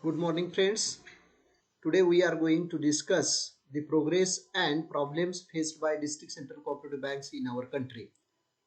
Good morning, friends. Today we are going to discuss the progress and problems faced by district central cooperative banks in our country.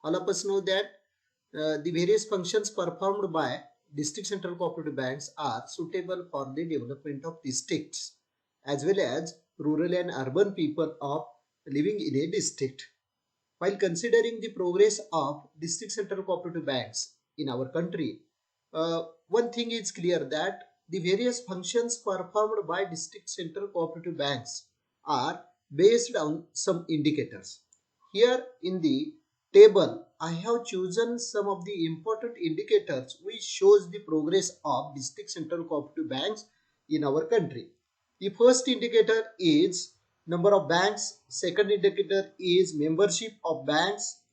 All of us know that the various functions performed by district central cooperative banks are suitable for the development of districts as well as rural and urban people of living in a district. While considering the progress of district central cooperative banks in our country, one thing is clear that the various functions performed by district central cooperative banks are based on some indicators. Here in the table, I have chosen some of the important indicators which shows the progress of district central cooperative banks in our country. The first indicator is number of banks, second indicator is membership of banks,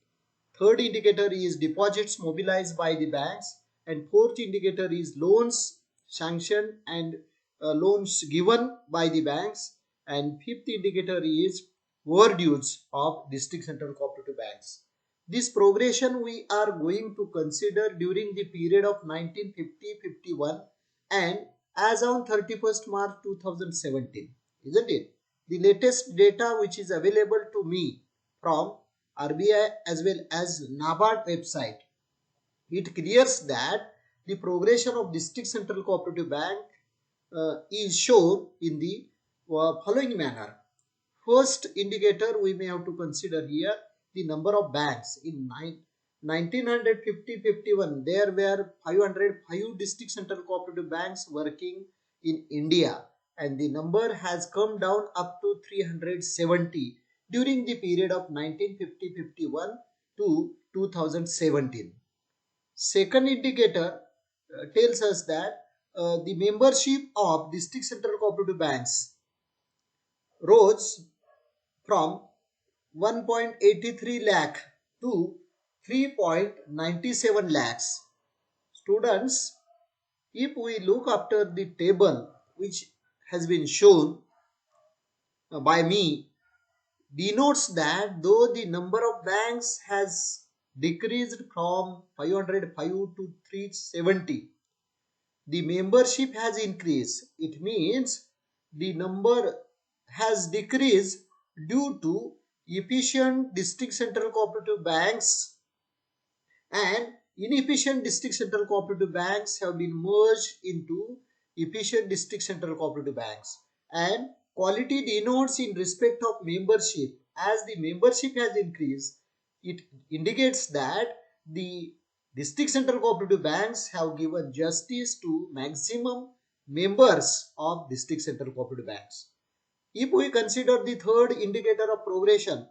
third indicator is deposits mobilized by the banks, and fourth indicator is loans sanctioned and loans given by the banks, and fifth indicator is overdues of district central cooperative banks. This progression we are going to consider during the period of 1950-51 and as on 31st March 2017, isn't it? The latest data which is available to me from RBI as well as NABARD website, it clears that the progression of district central cooperative bank is shown in the following manner. First indicator we may have to consider here the number of banks. In 1950-51 there were 505 district central cooperative banks working in India, and the number has come down up to 370 during the period of 1950-51 to 2017. Second indicator tells us that the membership of district central cooperative banks rose from 1.83 lakh to 3.97 lakhs. Students, if we look after the table which has been shown by me, denotes that though the number of banks has decreased from 505 to 370, the membership has increased. It means the number has decreased due to efficient district central cooperative banks, and inefficient district central cooperative banks have been merged into efficient district central cooperative banks. And quality denotes in respect of membership. As the membership has increased, it indicates that the district central cooperative banks have given justice to maximum members of district central cooperative banks. If we consider the third indicator of progression,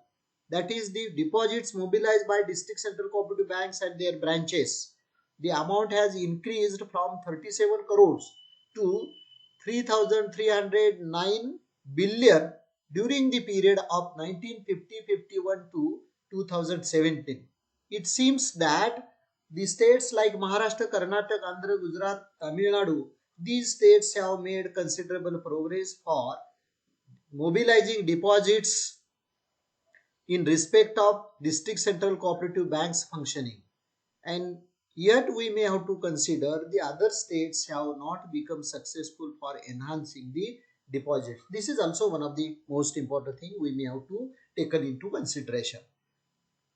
that is the deposits mobilized by district central cooperative banks at their branches, the amount has increased from 37 crores to 3,309 billion during the period of 1950-51 to 2017. It seems that the states like Maharashtra, Karnataka, Andhra, Gujarat, Tamil Nadu, these states have made considerable progress for mobilizing deposits in respect of district central cooperative banks functioning, and yet we may have to consider the other states have not become successful for enhancing the deposits. This is also one of the most important thing we may have to take into consideration.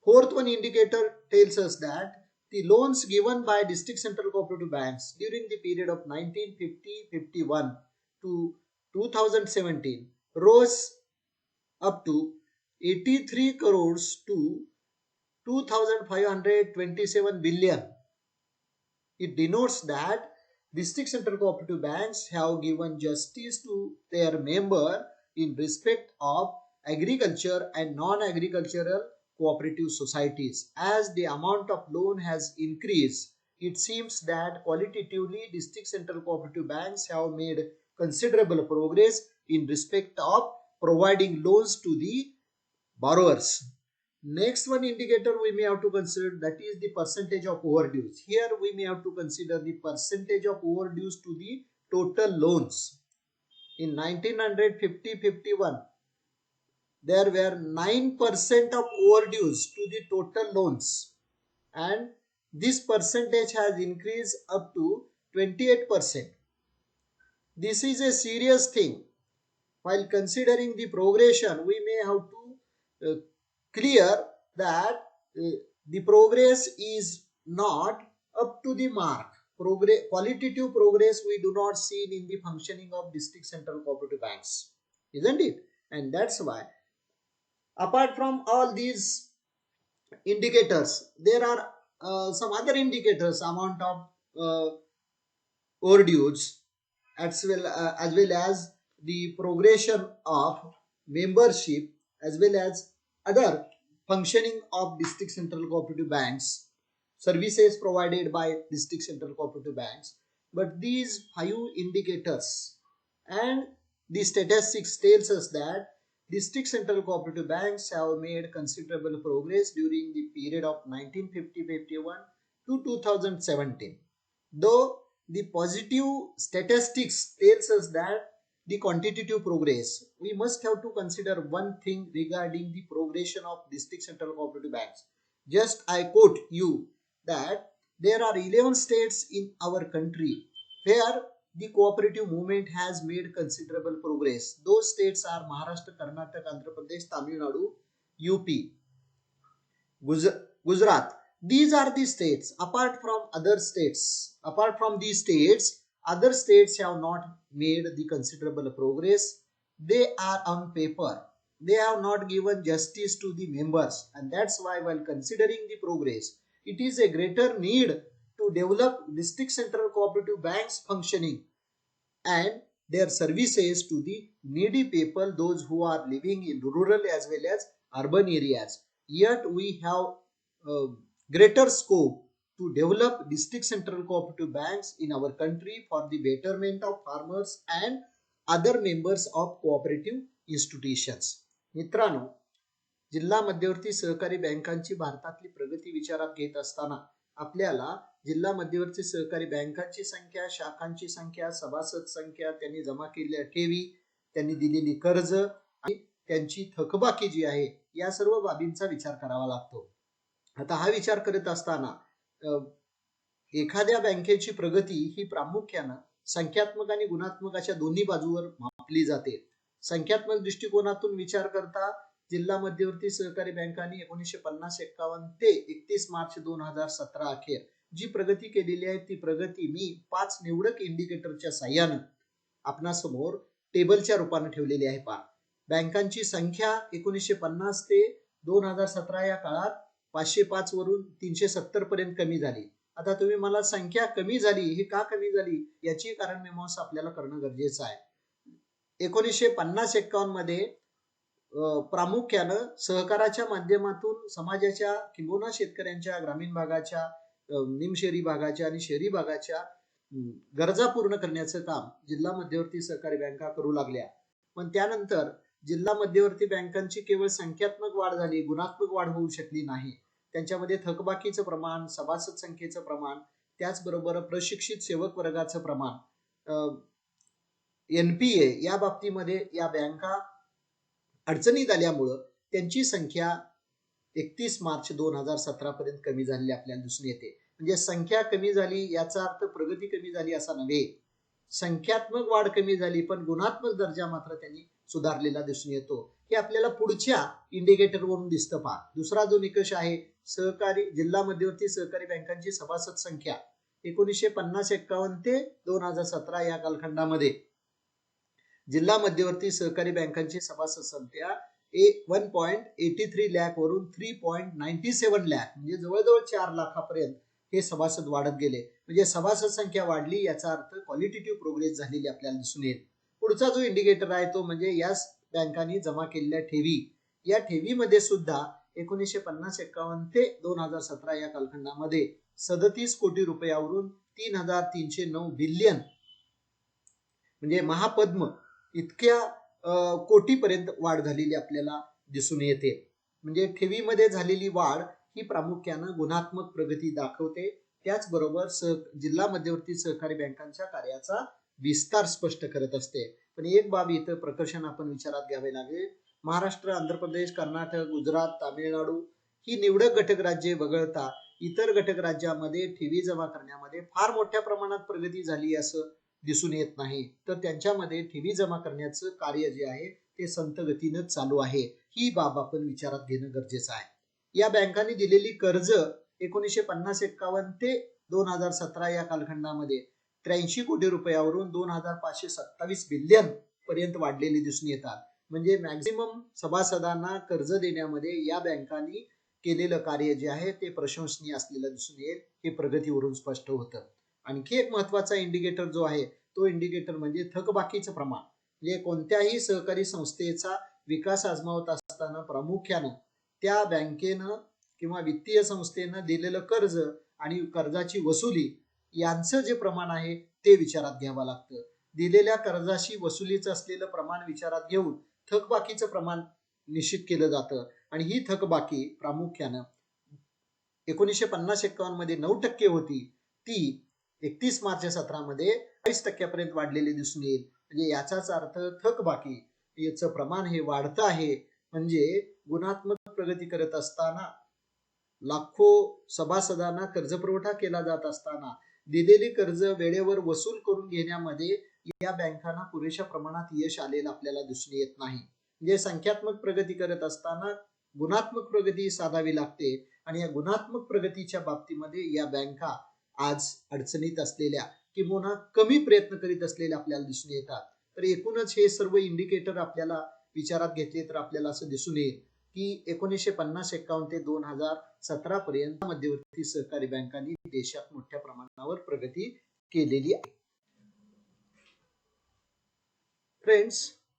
Fourth one indicator tells us that the loans given by district central cooperative banks during the period of 1950-51 to 2017 rose up to 83 crores to 2,527 billion. It denotes that district central cooperative banks have given justice to their member in respect of agriculture and non-agricultural cooperative societies. As the amount of loan has increased, it seems that qualitatively district central cooperative banks have made considerable progress in respect of providing loans to the borrowers. Next one indicator we may have to consider, that is the percentage of overdues. Here we may have to consider the percentage of overdues to the total loans. In 1950-51, there were 9% of overdues to the total loans, and this percentage has increased up to 28%. this is a serious thing. While considering the progression, we may have to clear that the progress is not up to the mark. Qualitative progress we do not see in the functioning of district central cooperative banks, isn't it? And that's why, apart from all these indicators, there are some other indicators, amount of overdues, as well as the progression of membership, as well as other functioning of district central cooperative banks, services provided by district central cooperative banks. But these 5 indicators and the statistics tells us that district central cooperative banks have made considerable progress during the period of 1950-51 to 2017. Though the positive statistics tells us that the quantitative progress, we must have to consider one thing regarding the progression of district central cooperative banks. Just I quote you that there are 11 states in our country where the cooperative movement has made considerable progress. Those states are Maharashtra, Karnataka, Andhra Pradesh, Tamil Nadu, UP, Gujarat. These are the states. Apart from these states, other states have not made the considerable progress. They are on paper. They have not given justice to the members, and that's why, while considering the progress, it is a greater need to develop district central cooperative banks functioning and their services to the needy people, those who are living in rural as well as urban areas. Yet we have greater scope to develop district central cooperative banks in our country for the betterment of farmers and other members of cooperative institutions. मित्रांनो, जिल्हा मध्यवर्ती सहकारी बँकांची भारतातली प्रगती विचारात घेत असताना आपल्याला जिल्हा मध्यवर्ती सहकारी बँकांची संख्या, शाखांची संख्या, सभासद संख्या, त्यांनी जमा केलेल्या ठेवी, त्यांनी दिलेली कर्ज आणि त्यांची थकबाकी जी आहे, या सर्व बाबींचा विचार करावा लागतो. आता हा विचार करत असताना एखाद्या बँकेची प्रगती ही प्रामुख्याने संख्यात्मक आणि गुणात्मक अशा दोन्ही बाजूवर मापली जाते. संख्यात्मक दृष्टिकोनातून विचार करता जिल्हा मध्यवर्ती सहकारी बँकांनी 1950-51 ते 31 मार्च 2017 अखेर जी प्रगती केलेली आहे, ती प्रगती मी 5 निवडक इंडिकेटरच्या साह्याने आपणासमोर टेबलच्या रूपाने ठेवलेली आहे. पहा, बँकांची संख्या 1950 ते 2017 या काळात 505 वरून 370 पर्यंत कमी झाली. आता तुम्ही मला संख्या कमी झाली, ही का कमी झाली याची कारण मीमांसा आपल्याला करणं गरजेचं आहे. 1950-51 मध्ये प्रामुख्यानं सहकाराच्या माध्यमातून समाजाच्या किंबहुना शेतकऱ्यांच्या, ग्रामीण भागाच्या, निमशहरी भागाच्या आणि शहरी भागाच्या गरजा पूर्ण करण्याचं काम जिल्हा मध्यवर्ती सहकारी बँका करू लागल्या. पण त्यानंतर जिल्हा मध्यवर्ती बँकांची केवळ संख्यात्मक वाढ झाली, गुणात्मक वाढ होऊ शकली नाही. त्यांच्यामध्ये थकबाकीचं प्रमाण, सभासद संख्येचं प्रमाण, त्याचबरोबर प्रशिक्षित सेवक वर्गाचं प्रमाण, NPA या बाबतीमध्ये या बँका अडचणीत आल्यामुळं त्यांची संख्या 31 मार्च 2017 पर्यंत कमी झालेली आपल्याला दिसून येते. म्हणजे संख्या कमी झाली याचा अर्थ प्रगती कमी झाली असा नव्हे. संख्यात्मक वाढ कमी झाली पण गुणात्मक दर्जा मात्र त्यांनी सुधारलेला दिसून येतो. हे आपल्याला पुढच्या इंडिकेटरवरून दिसतं. पहा, दुसरा जो निकष आहे, सहकारी जिल्हा मध्यवर्ती सहकारी बँकांची सभासद संख्या 1950-51 ते 2017 या कालखंडामध्ये जिल्हा मध्यवर्ती सहकारी बँकांची सभासद संख्या 1.83 लाख वरून 3.97 लाख, म्हणजे जवळजवळ 4 लाखापर्यंत हे सभासद वाढत गेले. म्हणजे सभासद संख्या वाढली याचा अर्थ क्वालिटेटिव्ह प्रोग्रेस झालेली आपल्याला दिसून येईल. पुढचा जो इंडिकेटर आहे तो म्हणजे या बँकांनी जमा केलेल्या ठेवी. या ठेवीमध्ये सुद्धा 1950-51 ते 2017 या कालखंडामध्ये 37 कोटी रुपयावरून 3,309 बिलियन म्हणजे महापद्म इतक्या कोटीपर्यंत वाढ झालेली आपल्याला दिसून येते. म्हणजे ठेवीमध्ये झालेली वाढ ही प्रामुख्याने गुणात्मक प्रगती दाखवते. त्याचबरोबर जिल्हा मध्यवर्ती सहकारी बँकांच्या कार्याचा विस्तार स्पष्ट करत असते. पण एक बाब इथं प्रकर्षाने आपण विचारात घ्यावे लागेल. महाराष्ट्र, आंध्र प्रदेश, कर्नाटक, गुजरात, तामिळनाडू ही निवडक घटक राज्ये वगळता इतर घटक राज्यामध्ये ठेवी जमा करण्यामध्ये फार मोठ्या प्रमाणात प्रगती झाली असं दिसून येत नाही, तर त्यांच्यामध्ये ठेवी जमा करण्याचं कार्य जे आहे ते संथ गतीनं चालू आहे. ही बाब आपण विचारात घेणं गरजेचं आहे. या बँकांनी दिलेली कर्ज 1950-51 ते 2017 या कालखंडामध्ये 83 कोटी रुपयावरून 2527 बिलियन पर्यंत वाढलेली दिसून येतात. म्हणजे मॅक्झिमम सभासदांना कर्ज देण्यामध्ये या बँकांनी केलेलं कार्य जे आहे ते प्रशंसनीय असलेलं दिसून येईल. हे प्रगतीवरून स्पष्ट होतं. आणखी एक महत्वाचा इंडिकेटर जो आहे तो इंडिकेटर म्हणजे थकबाकीचं प्रमाण. म्हणजे कोणत्याही सहकारी संस्थेचा विकास आजमावत असताना प्रामुख्यानं त्या बँकेनं किंवा वित्तीय संस्थेनं दिलेलं कर्ज आणि कर्जाची वसुली यांचं जे प्रमाण आहे ते विचारात घ्यावं लागतं. दिलेल्या कर्जाशी वसुलीचं असलेलं प्रमाण विचारात घेऊन थकबाकीचं प्रमाण निश्चित केलं जातं आणि ही थकबाकी प्रामुख्यानं 1950-51 मध्ये 9% होती, ती 31 मार्च 17 मध्ये 40% वाढलेली दिसून येईल. म्हणजे याचाच अर्थ थकबाकी याचं प्रमाण हे वाढतं आहे. म्हणजे गुणात्मक प्रगती करत असताना लाखो सभासदांना कर्ज पुरवठा केला जात असताना दिलेली कर्ज वेळेवर वसूल करून घेण्यामध्ये या बँकांना पुरेशा प्रमाणात यश आलेलं आपल्याला दिसून येत नाही. म्हणजे संख्यात्मक प्रगती करत असताना गुणात्मक प्रगती साधावी लागते आणि या गुणात्मक प्रगतीच्या बाबतीमध्ये या बँका आज अडचणीत असलेल्या किंवा कमी प्रयत्न करीत असलेल्या आपल्याला दिसून येतात. तर एकूणच हे सर्व इंडिकेटर आपल्याला विचारात घेतले तर आपल्याला असं दिसून येईल की 1950-51 ते 2017 पर्यंत मध्यवर्ती सहकारी बँकांनी देशात मोठ्या प्रमाणावर प्रगती केलेली आहे. Friends,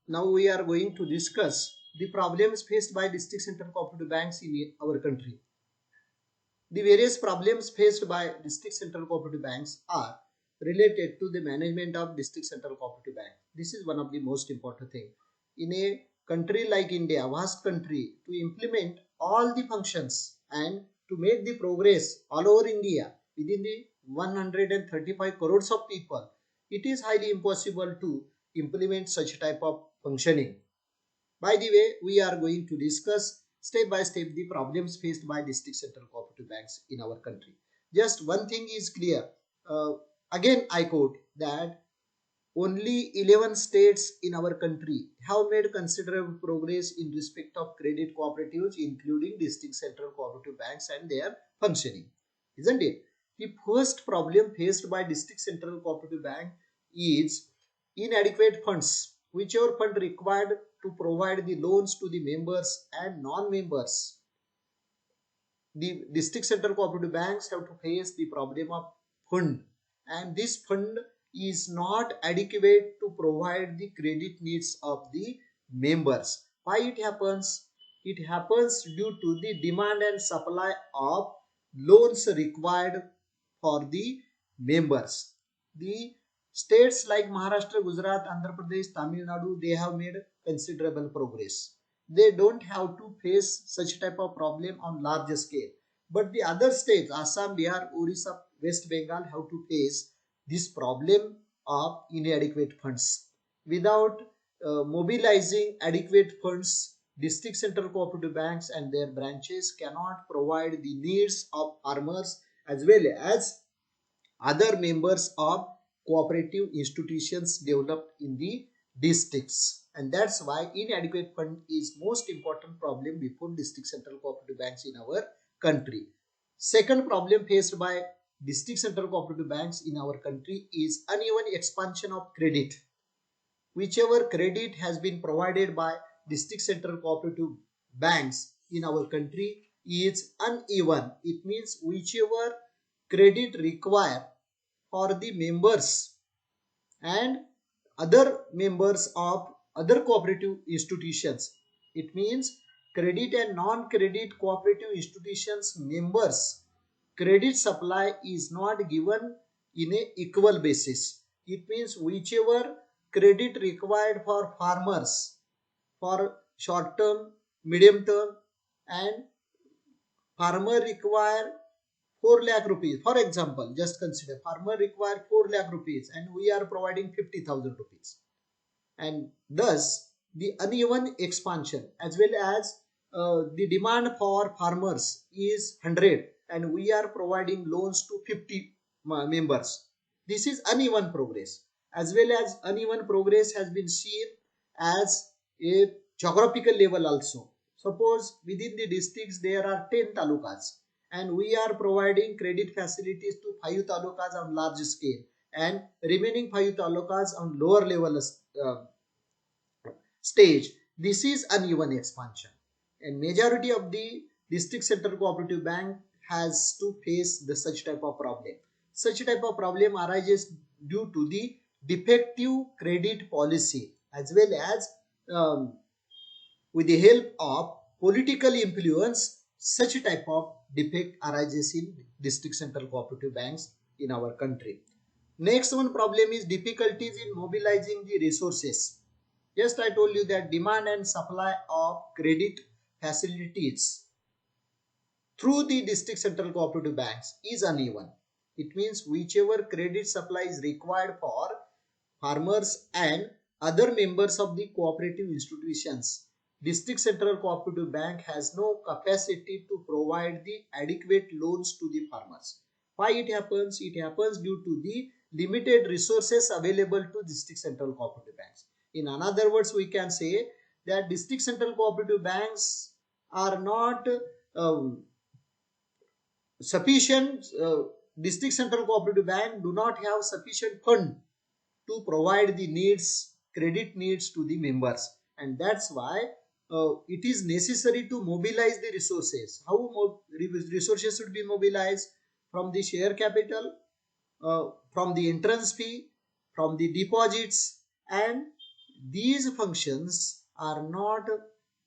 now we are going to discuss the problems faced by district central cooperative banks in our country. The various problems faced by district central cooperative banks are related to the management of district central cooperative bank. This is one of the most important thing. In a country like India, vast country, to implement all the functions and to make the progress all over India within the 135 crores of people, it is highly impossible to implement such type of functioning. By the way, we are going to discuss step by step the problems faced by district central cooperative banks in our country. Just one thing is clear. Again, I quote that only 11 states in our country have made considerable progress in respect of credit cooperatives, including district central cooperative banks and their functioning. Isn't it? The first problem faced by district central cooperative bank is inadequate funds. Whichever fund required to provide the loans to the members and non-members, the district central cooperative banks have to face the problem of fund, and this fund is not adequate to provide the credit needs of the members. Why it happens? It happens due to the demand and supply of loans required for the members. The states like Maharashtra, Gujarat, Andhra Pradesh, Tamil Nadu, they have made considerable progress. They don't have to face such type of problem on large scale. But the other states, Assam, Bihar, Orissa, West Bengal, have to face this problem of inadequate funds. Without mobilizing adequate funds, district central cooperative banks and their branches cannot provide the needs of farmers as well as other members of cooperative institutions developed in the districts. And that's why inadequate fund is most important problem before district central cooperative banks in our country. Second problem faced by district central cooperative banks in our country is uneven expansion of credit. Whichever credit has been provided by district central cooperative banks in our country is uneven. It means whichever credit required for the members and other members of other cooperative institutions. It means credit and non-credit cooperative institutions members credit supply is not given in a equal basis. It means whichever credit required for farmers for short term, medium term and farmer require 4 lakh rupees. For example, just consider farmer require 4 lakh rupees and we are providing 50,000 rupees. And thus the uneven expansion as well as the demand for farmers is 100 and we are providing loans to 50 members. This is uneven progress. as well as uneven progress has been seen as a geographical level also. Suppose within the districts there are 10 talukas and we are providing credit facilities to 5 talukas on large scale and remaining 5 talukas on lower level stage. This is uneven expansion and majority of the district central cooperative bank has to face the such type of problem. Such type of problem arises due to the defective credit policy as well as with the help of political influence. Such type of defect arises in district central cooperative banks in our country. Next one problem is difficulties in mobilizing the resources. Just I told you that demand and supply of credit facilities through the district central cooperative banks is uneven. It means whichever credit supply is required for farmers and other members of the cooperative institutions, district central cooperative bank has no capacity to provide the adequate loans to the farmers. Why it happens? It happens due to the limited resources available to district central cooperative banks. In other words, we can say that district central cooperative banks are not um, sufficient. District central cooperative bank do not have sufficient fund to provide the needs, credit needs to the members, and that's why it is necessary to mobilize the resources. How resources should be mobilized? From the share capital, from the entrance fee, from the deposits, and these functions are not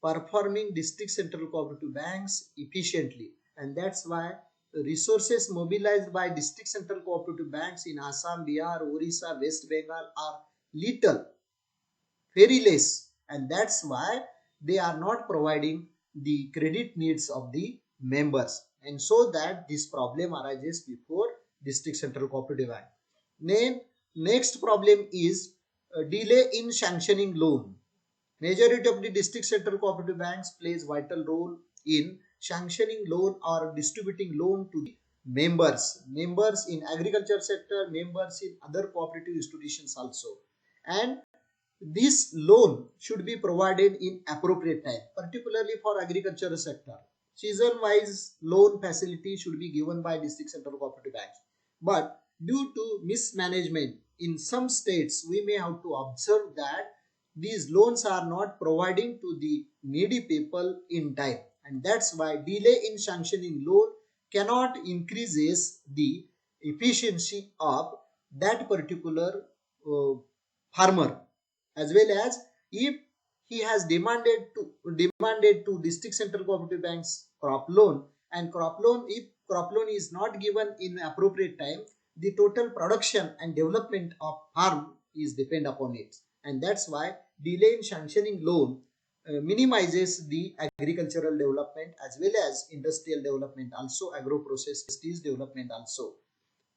performing district central cooperative banks efficiently, and that's why resources mobilized by district central cooperative banks in Assam, Bihar, Orissa, West Bengal are little, very less, and that's why they are not providing the credit needs of the members, and so that this problem arises before district central cooperative bank. Then next problem is delay in sanctioning loan. Majority of the district central cooperative banks plays vital role in sanctioning loan or distributing loan to the members in agriculture sector, members in other cooperative institutions also. And this loan should be provided in appropriate time, particularly for agriculture sector. Season wise loan facility should be given by district central cooperative banks. But due to mismanagement in some states, we may have to observe that these loans are not providing to the needy people in time, and that's why delay in sanctioning loan cannot increases the efficiency of that particular farmer, as well as if he has demanded to district central cooperative banks crop loan, and crop loan, if crop loan is not given in appropriate time, the total production and development of farm is depend upon it, and that's why delay in sanctioning loan minimizes the agricultural development as well as industrial development also, agro processes development also.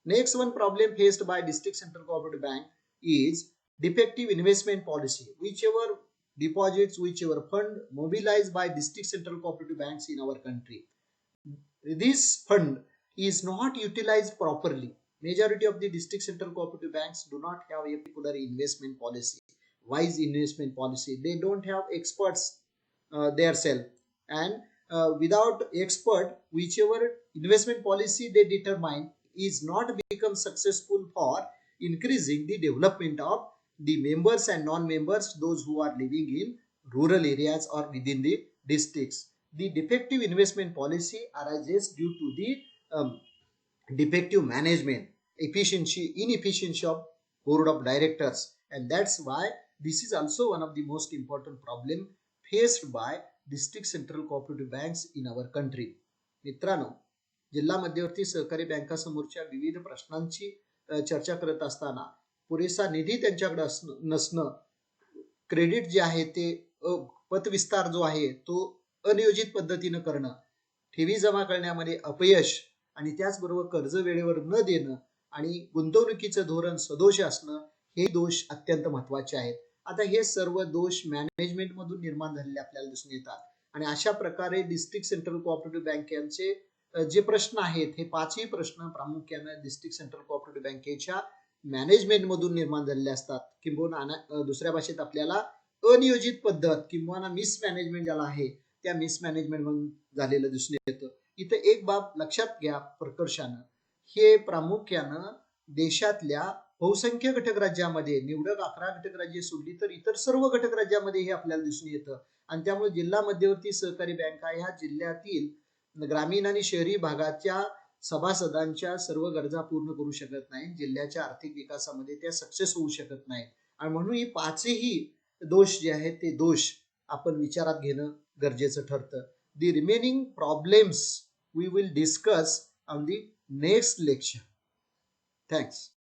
Next one problem faced by district central cooperative bank is defective investment policy. Whichever deposits, whichever fund mobilized by district central cooperative banks in our country, this fund is not utilized properly. Majority of the district central cooperative banks do not have a particular investment policy, wise investment policy. They don't have experts themselves, and without expert, whichever investment policy they determine is not become successful for increasing the development of the members and non-members, those who are living in rural areas or within the districts. The defective investment policy arises due to the defective management, inefficiency of board of directors, and that's why this is also one of the most important problem faced by district central cooperative banks in our country. मित्रांनो, जिल्हा मध्यवर्ती सहकारी बँकासमोरच्या विविध प्रश्नांची चर्चा करत असताना पुरेसा निधी त्यांच्याकडे नसणं, क्रेडिट जे आहे ते पतविस्तार जो आहे तो अनियोजित पद्धतीने करणं, ठेवी जमा करण्यामध्ये अपयश आणि त्याचबरोबर कर्ज वेळेवर न देणं आणि गुंतवणुकीचं धोरण सदोष असणं, हे दोष अत्यंत महत्वाचे आहेत. आता हे सर्व दोष मॅनेजमेंट मधून निर्माण झालेले आपल्याला दिसून येतात, आणि अशा प्रकारे डिस्ट्रिक्ट सेंट्रल कोऑपरेटिव्ह बँकेचे जे प्रश्न आहेत, हे पाचही प्रश्न प्रामुख्याने डिस्ट्रिक्ट सेंट्रल कोऑपरेटिव्ह बँकेच्या मॅनेजमेंटमधून निर्माण झालेल्या असतात, किंबहुना दुसऱ्या भाषेत आपल्याला अनियोजित पद्धत किंवा मिसमॅनेजमेंट ज्याला आहे त्या मिसमॅनेजमेंट म्हणून झालेलं दिसून येतं. इथं एक बाब लक्षात घ्या प्रकर्षानं, हे प्रामुख्यानं देशातल्या बहुसंख्य घटक राज्यामध्ये, निवडक 11 घटक राज्ये सोडली तर इतर सर्व घटक राज्यामध्ये हे आपल्याला दिसून येतं. आणि त्यामुळे जिल्हा मध्यवर्ती सहकारी बँका ह्या जिल्ह्यातील ग्रामीण आणि शहरी भागाच्या सभासदांच्या सर्व गरजा पूर्ण करू शकत नाही, जिल्ह्याच्या आर्थिक विकासामध्ये त्या सक्सेस होऊ शकत नाहीत. आणि म्हणून ही पाचही दोष जे आहेत ते दोष आपण विचारात घेणं गरजेचं ठरतं. The remaining problems we will discuss on the next lecture. Thanks.